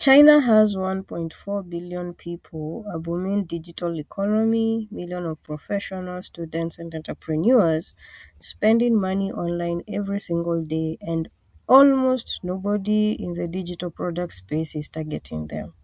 China has 1.4 billion people, a booming digital economy, millions of professionals, students, and entrepreneurs spending money online every single day, and almost nobody in the digital product space is targeting them.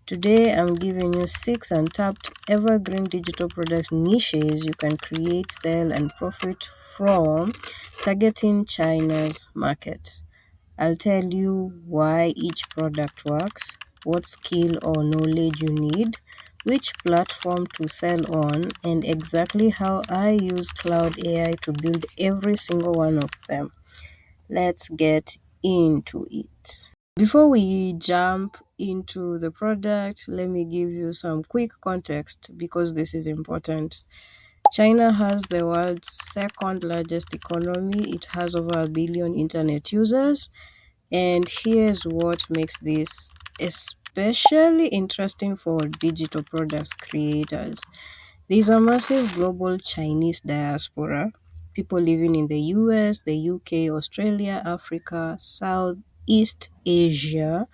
Today, I'm giving you six untapped evergreen digital product niches you can create, sell, and profit from targeting China's market. I'll tell you why each product works, what skill or knowledge you need, which platform to sell on, and exactly how I use Cloud AI to build every single one of them. Let's get into it. Before we jump into the product, let me give you some quick context because this is important. China has the world's second largest economy. It has over a billion internet users. And here's what makes this especially interesting for digital products creators. There's a massive global Chinese diaspora, people living in the US, the UK, Australia, Africa, Southeast Asia,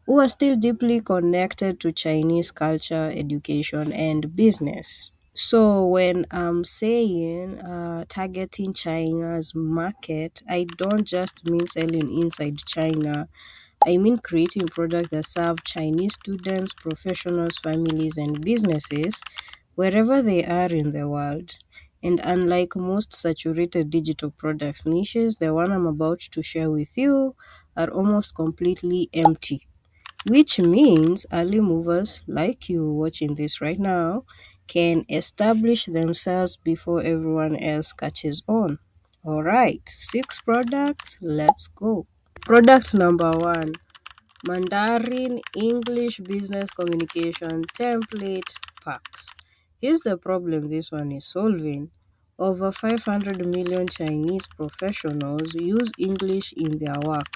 who are still deeply connected to Chinese culture, education, and business. So when I'm saying targeting China's market, I don't just mean selling inside China. I mean creating products that serve Chinese students, professionals, families, and businesses wherever they are in the world. And unlike most saturated digital products niches, the one I'm about to share with you are almost completely empty, which means early movers like you watching this right now can establish themselves before everyone else catches on. All right, six products, let's go. Product number one, Mandarin English Business Communication Template Packs. Here's the problem this one is solving. Over 500 million Chinese professionals use English in their work,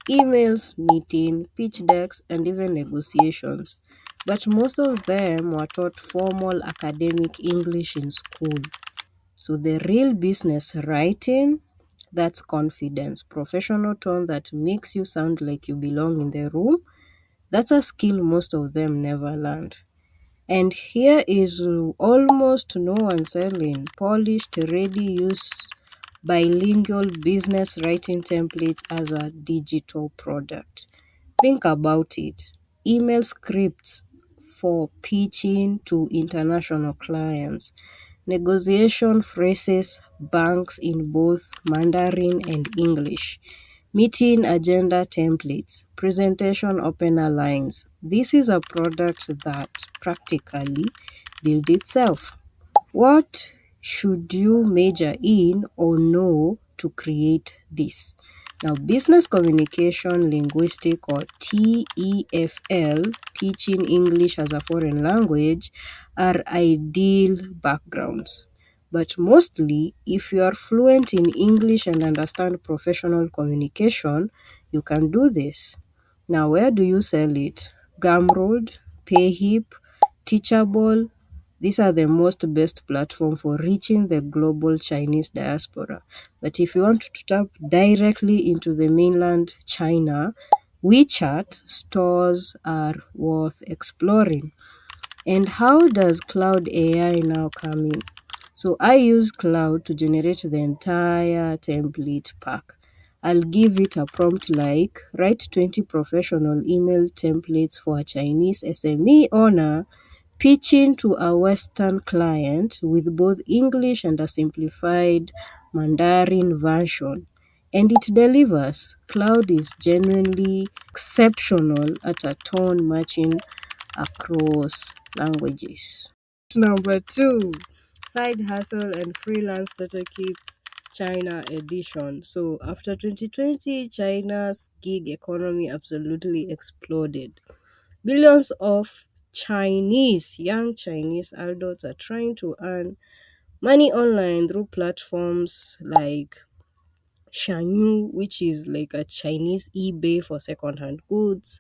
emails, meeting, pitch decks, and even negotiations. But most of them were taught formal academic English in school. So the real business writing, that's confidence, professional tone that makes you sound like you belong in the room. That's a skill most of them never learned. And here is almost no one selling polished, ready use bilingual business writing templates as a digital product. Think about it. Email scripts for pitching to international clients, negotiation phrases, banks in both Mandarin and English, meeting agenda templates, presentation opener lines. This is a product that practically builds itself. What should you major in or know to create this? Now, business communication linguistic or TEFL, teaching English as a foreign language, are ideal backgrounds. But mostly, if you are fluent in English and understand professional communication, you can do this. Now, where do you sell it? Gumroad, Payhip, Teachable, these are the most best platform for reaching the global Chinese diaspora. But if you want to tap directly into the mainland China, WeChat stores are worth exploring. And how does Cloud AI now come in? So I use Cloud to generate the entire template pack. I'll give it a prompt like write 20 professional email templates for a Chinese SME owner pitching to a Western client with both English and a simplified Mandarin version. And it delivers. Cloud is genuinely exceptional at a tone matching across languages. Number two, Side Hustle and Freelance Data Kits China Edition. So after 2020, China's gig economy absolutely exploded. Billions of young Chinese adults are trying to earn money online through platforms like Shanyu, which is like a Chinese eBay for secondhand goods.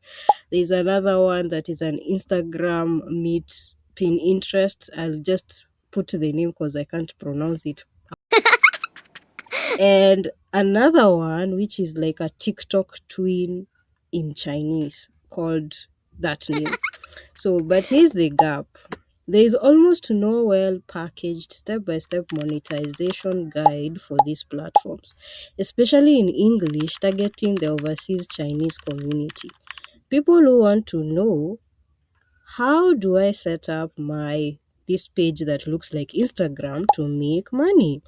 There's another one that is an Instagram meet Pinterest. I'll just put the name because I can't pronounce it. And another one which is like a TikTok twin in Chinese. called that name. So, but here's the gap. There is almost no well packaged step by step monetization guide for these platforms, especially in English targeting the overseas Chinese community. People who want to know, how do I set up my this page that looks like Instagram to make money?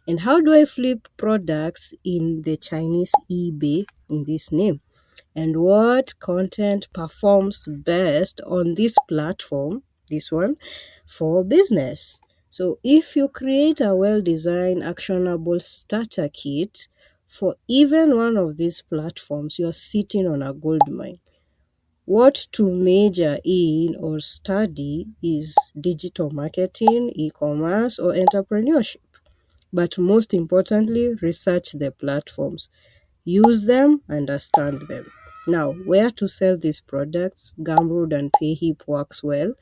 And how do I flip products in the Chinese eBay in this name? And what content performs best on this platform, this one, for business? So if you create a well-designed actionable starter kit for even one of these platforms, you're sitting on a gold mine. What to major in or study is digital marketing, e-commerce, or entrepreneurship. But most importantly, research the platforms. Use them, understand them. Now, where to sell these products? Gumroad and Payhip works well.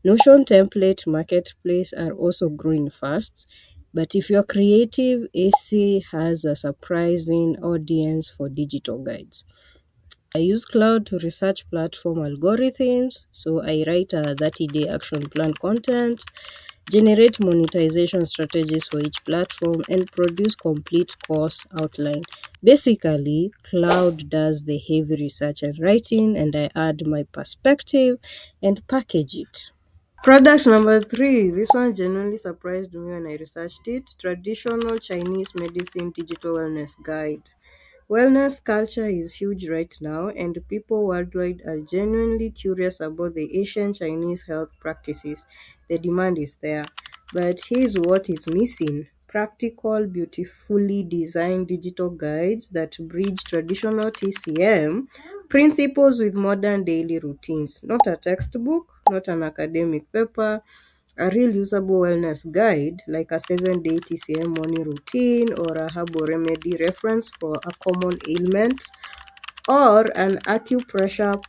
Notion template marketplace are also growing fast. But if you're creative, AC has a surprising audience for digital guides. I use Cloud to research platform algorithms. So I write a 30-day action plan content, generate monetization strategies for each platform, and produce complete course outline. Basically, Cloud does the heavy research and writing, and I add my perspective and package it. Product number three. This one genuinely surprised me when I researched it. Traditional Chinese medicine digital wellness guide. Wellness culture is huge right now, and people worldwide are genuinely curious about the Asian Chinese health practices. The demand is there. But here's what is missing: practical, beautifully designed digital guides that bridge traditional TCM principles with modern daily routines. Not a textbook, not an academic paper, a real usable wellness guide like a 7-day TCM morning routine or a herbal remedy reference for a common ailment or an acupressure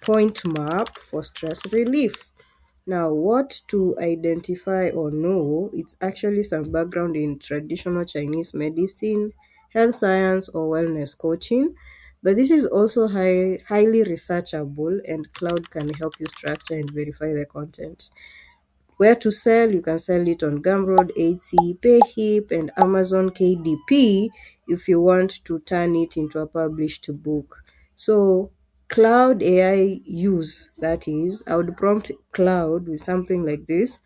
point map for stress relief. Now, what to identify or know? It's actually some background in traditional Chinese medicine, health science, or wellness coaching. But this is also highly researchable, and Cloud can help you structure and verify the content. Where to sell? You can sell it on Gumroad, Etsy, Payhip, and Amazon KDP if you want to turn it into a published book. So, Cloud AI use, that is, I would prompt Cloud with something like this: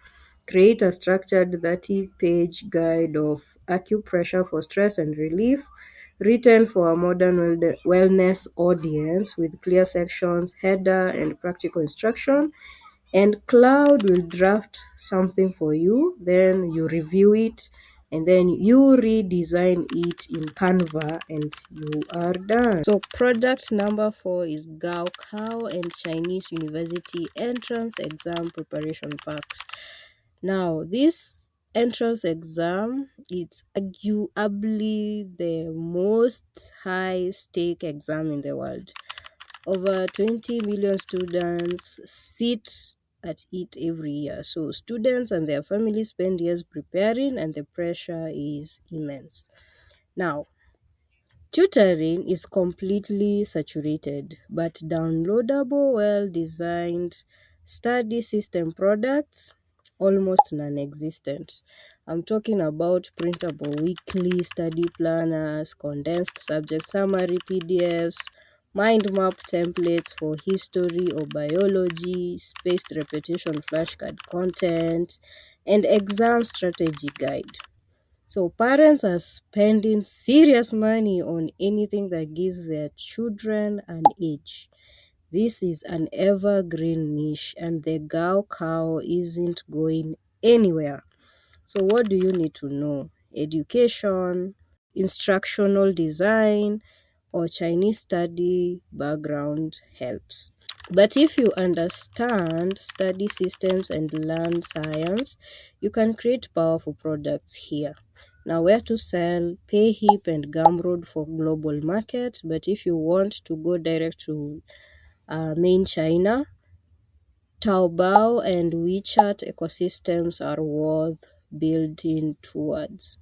create a structured 30-page guide of acupressure for stress and relief, written for a modern wellness audience with clear sections, header, and practical instruction. And Cloud will draft something for you, then you review it, and then you redesign it in Canva, and you are done. So product number 4 is Gaokao and Chinese University entrance exam preparation packs. Now this entrance exam, it's arguably the most high stake exam in the world. Over 20 million students sit at it every year. So students and their families spend years preparing, and the pressure is immense. Now, tutoring is completely saturated, but downloadable, well designed study system products almost non existent. I'm talking about printable weekly study planners, condensed subject summary PDFs, mind map templates for history or biology, spaced repetition flashcard content, and exam strategy guide. So parents are spending serious money on anything that gives their children an edge. This is an evergreen niche, and the Gao Cow isn't going anywhere. So what do you need to know? Education, instructional design, or Chinese study background helps. But if you understand study systems and learn science, you can create powerful products here. Now, where to sell? Payhip and Gumroad for global market. But if you want to go direct to main China, Taobao and WeChat ecosystems are worth building towards.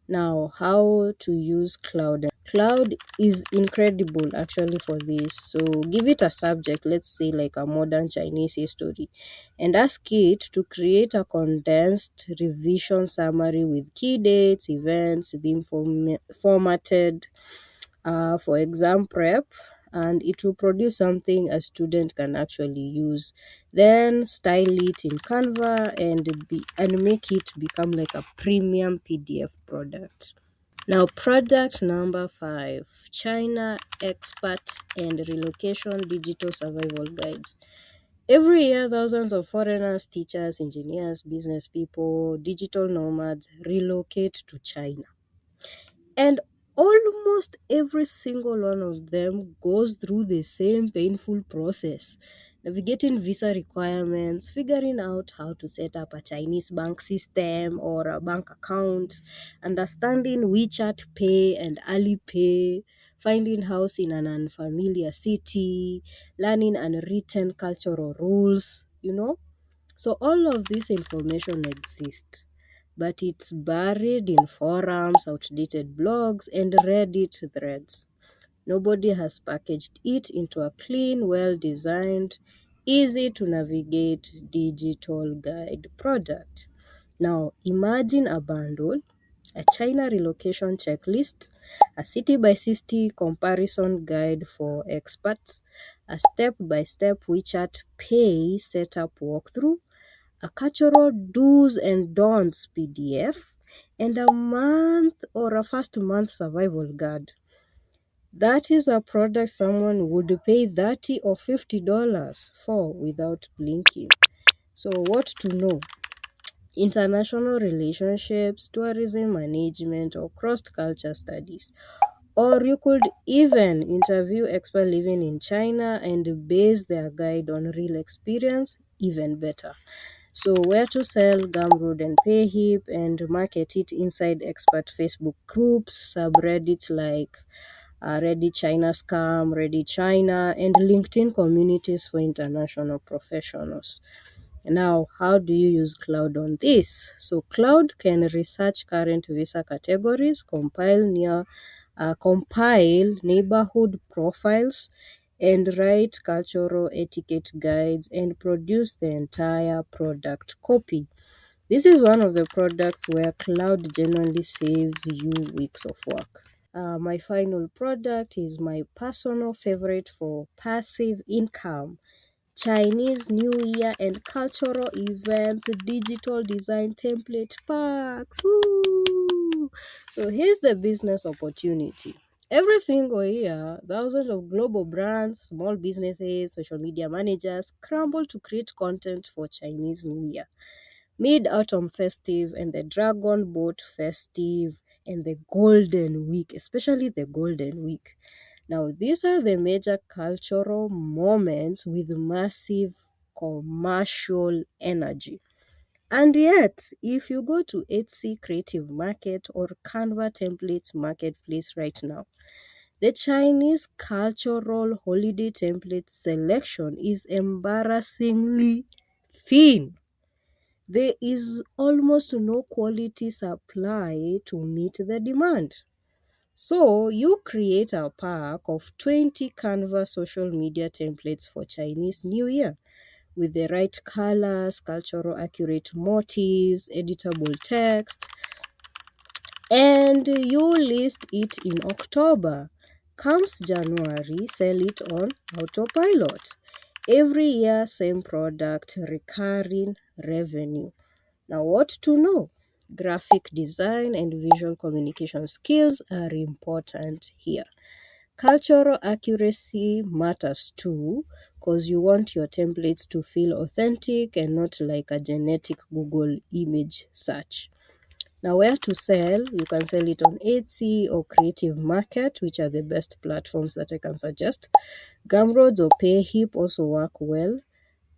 Now, how to use Cloud? Cloud is incredible actually for this. So give it a subject, let's say like a modern Chinese history, and ask it to create a condensed revision summary with key dates, events, the formatted for exam prep, and it will produce something a student can actually use. Then style it in Canva and make it become like a premium PDF product. Now, product number 5, China Expat and Relocation Digital Survival Guides. Every year, thousands of foreigners, teachers, engineers, business people, digital nomads relocate to China. And almost every single one of them goes through the same painful process: navigating visa requirements, figuring out how to set up a Chinese bank system or a bank account, understanding WeChat Pay and Alipay, finding house in an unfamiliar city, learning unwritten cultural rules. So all of this information exists, but it's buried in forums, outdated blogs, and Reddit threads. Nobody has packaged it into a clean, well designed, easy to navigate digital guide product. Now, imagine a bundle, a China relocation checklist, a city by city comparison guide for experts, a step by step WeChat Pay setup walkthrough, a cultural do's and don'ts PDF, and a month or a first month survival guide. That is a product someone would pay 30 or $50 for without blinking. So, what to know? International relationships, tourism management, or cross culture studies. Or you could even interview experts living in China and base their guide on real experience, even better. So, where to sell Gumroad and Payhip and market it inside expert Facebook groups, subreddits like Reddit China Scam, Reddit China, and LinkedIn communities for international professionals. Now, how do you use Cloud on this? So, Cloud can research current visa categories, compile neighborhood profiles, and write cultural etiquette guides and produce the entire product copy. This is one of the products where Cloud genuinely saves you weeks of work. My final product is my personal favorite for passive income: Chinese New Year and cultural events, digital design template packs. Woo! So here's the business opportunity. Every single year, thousands of global brands, small businesses, social media managers scramble to create content for Chinese New Year, Mid Autumn Festive, and the Dragon Boat Festive, and the Golden Week, especially the Golden Week. Now, these are the major cultural moments with massive commercial energy. And yet, if you go to Etsy Creative Market or Canva Templates Marketplace right now, the Chinese cultural holiday template selection is embarrassingly thin. There is almost no quality supply to meet the demand. So you create a pack of 20 Canva social media templates for Chinese New Year with the right colors, cultural accurate motifs, editable text, and you list it in October. Comes January, sell it on autopilot. Every year, same product, recurring revenue. Now, what to know? Graphic design and visual communication skills are important here. Cultural accuracy matters too, because you want your templates to feel authentic and not like a genetic Google image search. Now, where to sell? You can sell it on Etsy or Creative Market, which are the best platforms that I can suggest. Gumroads or Payhip also work well.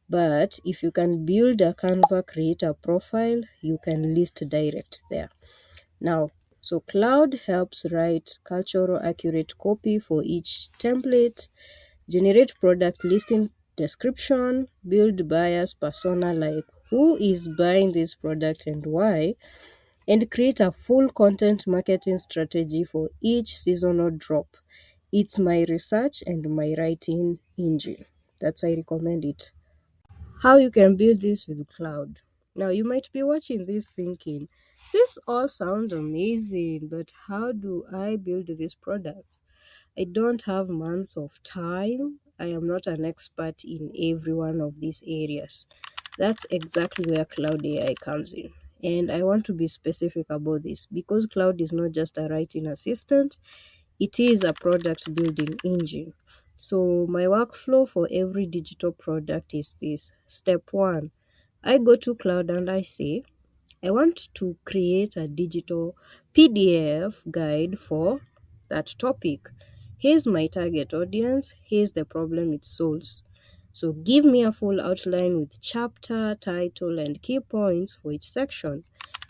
But if you can build a Canva creator profile, you can list direct there. Now, so Cloud helps write cultural accurate copy for each template, generate product listing description, build buyers persona like who is buying this product and why, and create a full content marketing strategy for each seasonal drop. It's my research and my writing engine. That's why I recommend it. How you can build this with cloud. Now you might be watching this thinking, this all sounds amazing, but how do I build this product? I don't have months of time. I am not an expert in every one of these areas. That's exactly where Cloud AI comes in. And I want to be specific about this because Cloud is not just a writing assistant, it is a product building engine. So, my workflow for every digital product is this. Step one, I go to Cloud and I say, I want to create a digital PDF guide for that topic. Here's my target audience. Here's the problem it solves. So give me a full outline with chapter, title, and key points for each section.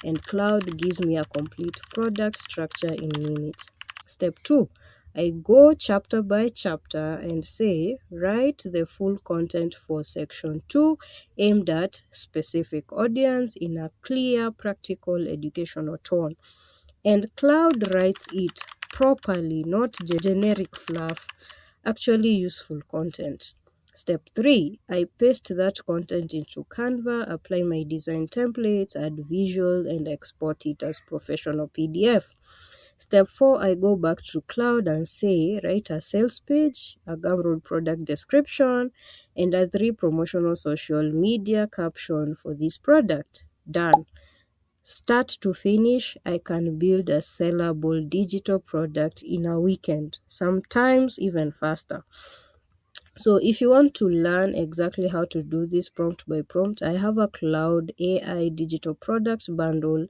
And Cloud gives me a complete product structure in minutes. Step 2, I go chapter by chapter and say, write the full content for section 2 aimed at specific audience in a clear, practical, educational tone. And Cloud writes it properly, not generic fluff, actually useful content. Step 3, I paste that content into Canva, apply my design templates, add visual, and export it as professional PDF. Step 4, I go back to Cloud and say, write a sales page, a Gumroad product description, and a 3 promotional social media caption for this product. Done. Start to finish, I can build a sellable digital product in a weekend, sometimes even faster. So if you want to learn exactly how to do this prompt by prompt, I have a Cloud AI digital products bundle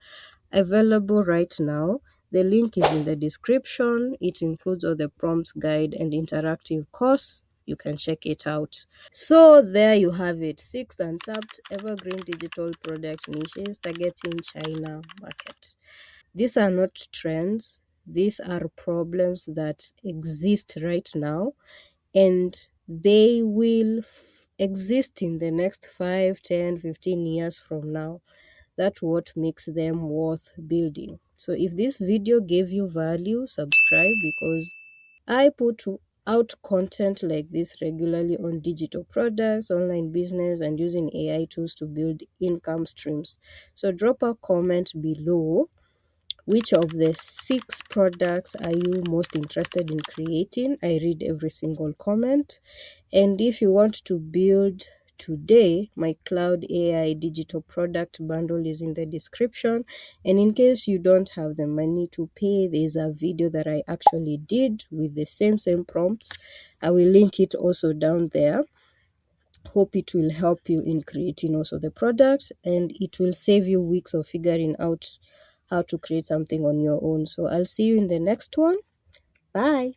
available right now. The link is in the description. It includes all the prompts guide and interactive course. You can check it out. So there you have it. 6 untapped evergreen digital product niches targeting China market. These are not trends. These are problems that exist right now, and they will exist in the next 5, 10, 15 years from now. That's what makes them worth building. So if this video gave you value, subscribe because I put out content like this regularly on digital products, online business, and using AI tools to build income streams. So drop a comment below. Which of the 6 products are you most interested in creating? I read every single comment. And if you want to build today, my Cloud AI digital product bundle is in the description. And in case you don't have the money to pay, there's a video that I actually did with the same prompts. I will link it also down there. Hope it will help you in creating also the product, and it will save you weeks of figuring out how to create something on your own. So I'll see you in the next one. Bye.